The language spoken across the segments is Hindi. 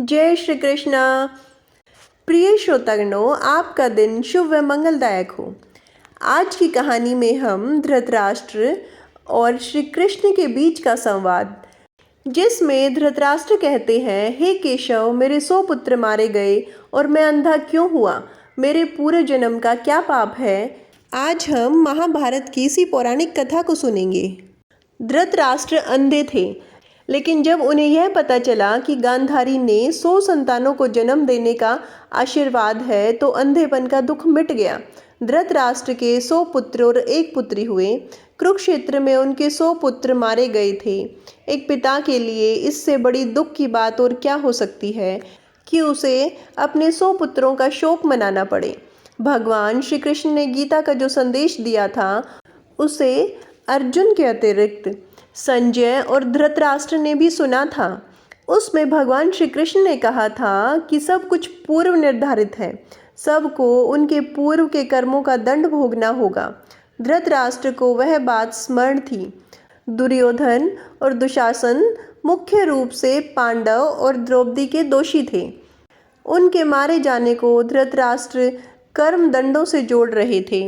जय श्री कृष्णा। प्रिय श्रोतागणों, आपका दिन शुभ व मंगलदायक हो। आज की कहानी में हम धृतराष्ट्र और श्री कृष्ण के बीच का संवाद, जिसमें धृतराष्ट्र कहते हैं, हे केशव, मेरे 100 पुत्र मारे गए और मैं अंधा क्यों हुआ? मेरे पूर्व जन्म का क्या पाप है? आज हम महाभारत की इसी पौराणिक कथा को सुनेंगे। धृतराष्ट्र अंधे थे, लेकिन जब उन्हें यह पता चला कि गांधारी ने 100 संतानों को जन्म देने का आशीर्वाद है, तो अंधेपन का दुख मिट गया। धृतराष्ट्र के 100 पुत्र और एक पुत्री हुए। कुरुक्षेत्र में उनके 100 पुत्र मारे गए थे। एक पिता के लिए इससे बड़ी दुख की बात और क्या हो सकती है कि उसे अपने 100 पुत्रों का शोक मनाना पड़े। भगवान श्री कृष्ण ने गीता का जो संदेश दिया था, उसे अर्जुन के अतिरिक्त संजय और धृतराष्ट्र ने भी सुना था। उसमें भगवान श्री कृष्ण ने कहा था कि सब कुछ पूर्व निर्धारित है, सबको उनके पूर्व के कर्मों का दंड भोगना होगा। धृतराष्ट्र को वह बात स्मरण थी। दुर्योधन और दुशासन मुख्य रूप से पांडव और द्रौपदी के दोषी थे। उनके मारे जाने को धृतराष्ट्र कर्म दंडों से जोड़ रहे थे,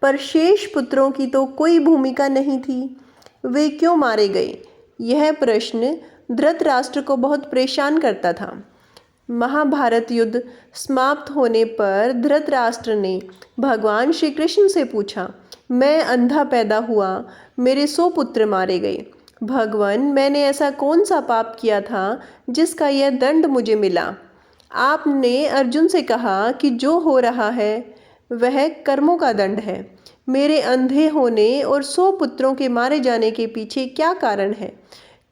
पर शेष पुत्रों की तो कोई भूमिका नहीं थी। वे क्यों मारे गए? यह प्रश्न धृतराष्ट्र को बहुत परेशान करता था। महाभारत युद्ध समाप्त होने पर धृतराष्ट्र ने भगवान श्री कृष्ण से पूछा, मैं अंधा पैदा हुआ, मेरे 100 पुत्र मारे गए। भगवान, मैंने ऐसा कौन सा पाप किया था जिसका यह दंड मुझे मिला? आपने अर्जुन से कहा कि जो हो रहा है वह कर्मों का दंड है। मेरे अंधे होने और 100 पुत्रों के मारे जाने के पीछे क्या कारण है?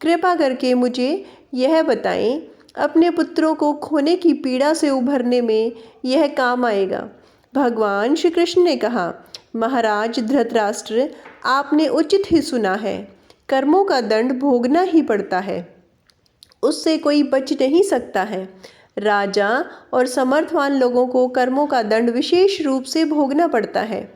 कृपा करके मुझे यह बताएं। अपने पुत्रों को खोने की पीड़ा से उभरने में यह काम आएगा। भगवान श्री कृष्ण ने कहा, महाराज धृतराष्ट्र, आपने उचित ही सुना है। कर्मों का दंड भोगना ही पड़ता है, उससे कोई बच नहीं सकता है। राजा और समर्थवान लोगों को कर्मों का दंड विशेष रूप से भोगना पड़ता है।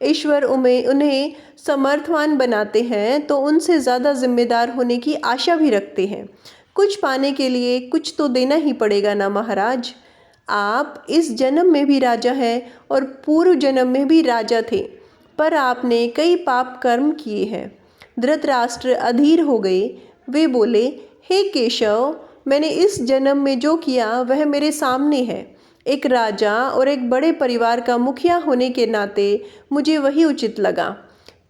ईश्वर उन्हें समर्थवान बनाते हैं तो उनसे ज़्यादा जिम्मेदार होने की आशा भी रखते हैं। कुछ पाने के लिए कुछ तो देना ही पड़ेगा ना महाराज। आप इस जन्म में भी राजा हैं और पूर्व जन्म में भी राजा थे, पर आपने कई पाप कर्म किए हैं। धृतराष्ट्र अधीर हो गए। वे बोले, हे केशव, मैंने इस जन्म में जो किया वह मेरे सामने है। एक राजा और एक बड़े परिवार का मुखिया होने के नाते मुझे वही उचित लगा।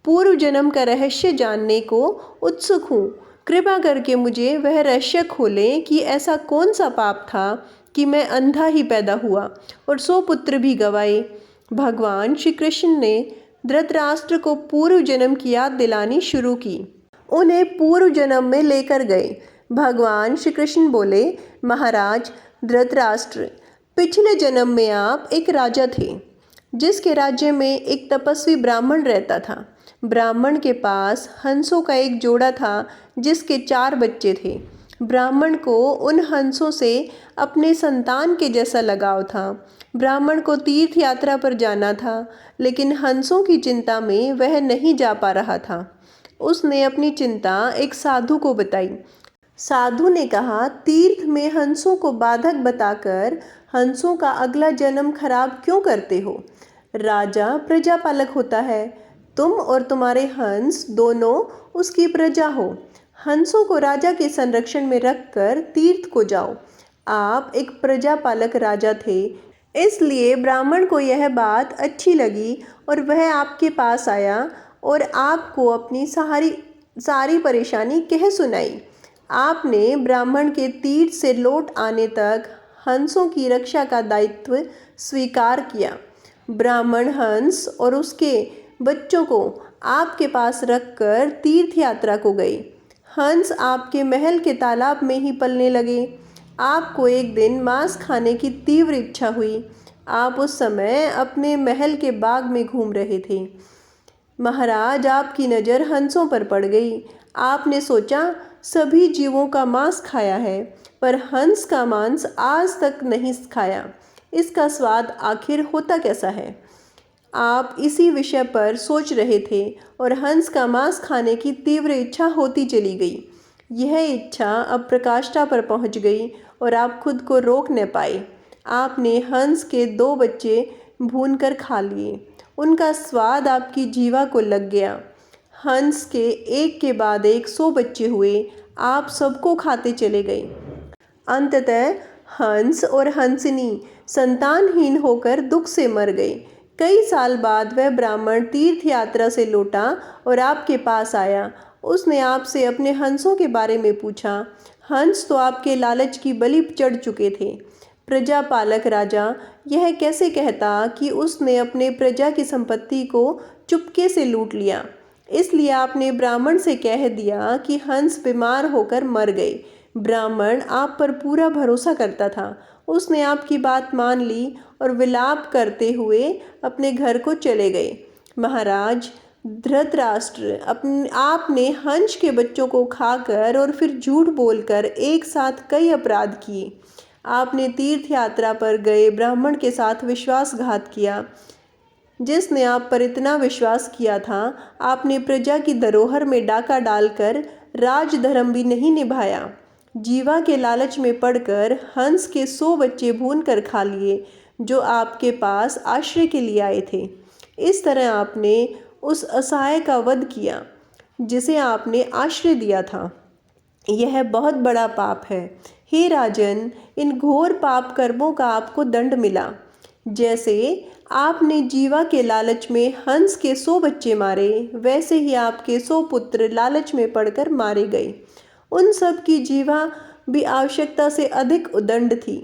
पूर्व जन्म का रहस्य जानने को उत्सुक हूँ। कृपा करके मुझे वह रहस्य खोलें कि ऐसा कौन सा पाप था कि मैं अंधा ही पैदा हुआ और 100 पुत्र भी गंवाए। भगवान श्री कृष्ण ने धृतराष्ट्र को पूर्व जन्म की याद दिलानी शुरू की। उन्हें पूर्व जन्म में लेकर गए। भगवान श्री कृष्ण बोले, महाराज धृतराष्ट्र, पिछले जन्म में आप एक राजा थे, जिसके राज्य में एक तपस्वी ब्राह्मण रहता था। ब्राह्मण के पास हंसों का एक जोड़ा था, जिसके 4 बच्चे थे। ब्राह्मण को उन हंसों से अपने संतान के जैसा लगाव था। ब्राह्मण को तीर्थ यात्रा पर जाना था, लेकिन हंसों की चिंता में वह नहीं जा पा रहा था। उसने अपनी चिंता एक साधु को बताई। साधु ने कहा, तीर्थ में हंसों को बाधक बताकर हंसों का अगला जन्म खराब क्यों करते हो? राजा प्रजापालक होता है, तुम और तुम्हारे हंस दोनों उसकी प्रजा हो। हंसों को राजा के संरक्षण में रखकर तीर्थ को जाओ। आप एक प्रजापालक राजा थे, इसलिए ब्राह्मण को यह बात अच्छी लगी और वह आपके पास आया और आपको अपनी सारी परेशानी कह सुनाई। आपने ब्राह्मण के तीर्थ से लौट आने तक हंसों की रक्षा का दायित्व स्वीकार किया। ब्राह्मण हंस और उसके बच्चों को आपके पास रखकर तीर्थ यात्रा को गए। हंस आपके महल के तालाब में ही पलने लगे। आपको एक दिन मांस खाने की तीव्र इच्छा हुई। आप उस समय अपने महल के बाग में घूम रहे थे। महाराज, आपकी नज़र हंसों पर पड़ गई। आपने सोचा, सभी जीवों का मांस खाया है, पर हंस का मांस आज तक नहीं खाया। इसका स्वाद आखिर होता कैसा है? आप इसी विषय पर सोच रहे थे और हंस का मांस खाने की तीव्र इच्छा होती चली गई। यह इच्छा अब प्रकाष्ठा पर पहुंच गई और आप खुद को रोक न पाए। आपने हंस के 2 बच्चे भूनकर खा लिए। उनका स्वाद आपकी जीवा को लग गया। हंस के एक के बाद एक 100 बच्चे हुए। आप सबको खाते चले गए। अंततः हंस और हंसिनी संतानहीन होकर दुख से मर गए। कई साल बाद वह ब्राह्मण तीर्थ यात्रा से लौटा और आपके पास आया। उसने आपसे अपने हंसों के बारे में पूछा। हंस तो आपके लालच की बलि चढ़ चुके थे। प्रजा पालक राजा यह कैसे कहता कि उसने अपने प्रजा की संपत्ति को चुपके से लूट लिया। इसलिए आपने ब्राह्मण से कह दिया कि हंस बीमार होकर मर गए। ब्राह्मण आप पर पूरा भरोसा करता था। उसने आपकी बात मान ली और विलाप करते हुए अपने घर को चले गए। महाराज धृतराष्ट्र, आपने हंस के बच्चों को खाकर और फिर झूठ बोलकर एक साथ कई अपराध किए। आपने तीर्थ यात्रा पर गए ब्राह्मण के साथ विश्वासघात किया जिसने आप पर इतना विश्वास किया था। आपने प्रजा की धरोहर में डाका डालकर राजधर्म भी नहीं निभाया। जीवा के लालच में पड़कर हंस के 100 बच्चे भून कर खा लिए जो आपके पास आश्रय के लिए आए थे। इस तरह आपने उस असहाय का वध किया जिसे आपने आश्रय दिया था। यह बहुत बड़ा पाप है। हे राजन, इन घोर पाप कर्मों का आपको दंड मिला। जैसे आपने जीवा के लालच में हंस के 100 बच्चे मारे, वैसे ही आपके 100 पुत्र लालच में पड़कर मारे गए। उन सब की जीवा भी आवश्यकता से अधिक उदंड थी।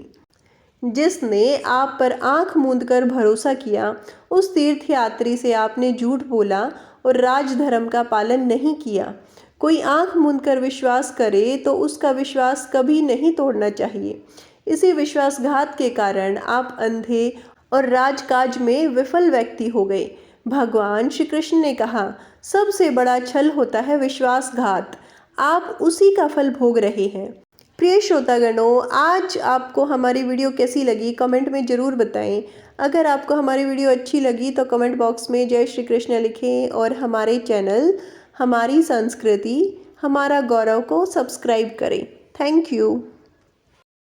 जिसने आप पर आंख मूंदकर भरोसा किया, उस तीर्थयात्री से आपने झूठ बोला और राजधर्म का पालन नहीं किया। कोई आंख मूंदकर विश्वास करे तो उसका विश्वास कभी नहीं तोड़ना चाहिए। इसी विश्वासघात के कारण आप अंधे और राजकाज में विफल व्यक्ति हो गए। भगवान श्री कृष्ण ने कहा, सबसे बड़ा छल होता है विश्वासघात। आप उसी का फल भोग रहे हैं। प्रिय श्रोतागणों, आज आपको हमारी वीडियो कैसी लगी कमेंट में ज़रूर बताएं। अगर आपको हमारी वीडियो अच्छी लगी तो कमेंट बॉक्स में जय श्री कृष्ण लिखें और हमारे चैनल हमारी संस्कृति हमारा गौरव को सब्सक्राइब करें। Thank you.